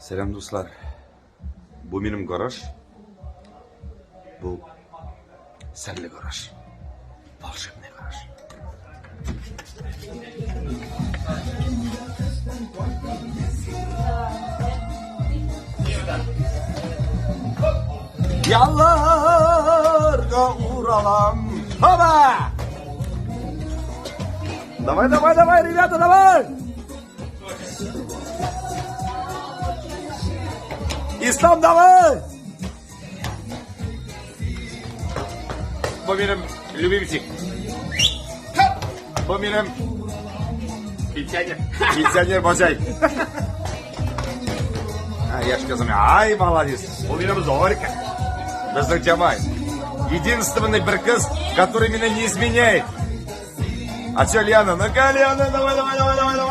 Selam dostlar. Bu benim garaj. Bu senli garaj. Волшебный гараж. Yallarga uğralam. Hoba! Давай, давай, давай, ребята, давай! İslam давай! Bu benim любимчик. Bu benim пенсионер божай. Я же сказал, ай, молодец. Bu benim Зорька. Біздің Джамай. Единственный бір кыз, который меня не изменяет. А что, Лиана? Ну-ка, Лиана, давай, давай, давай, давай, давай.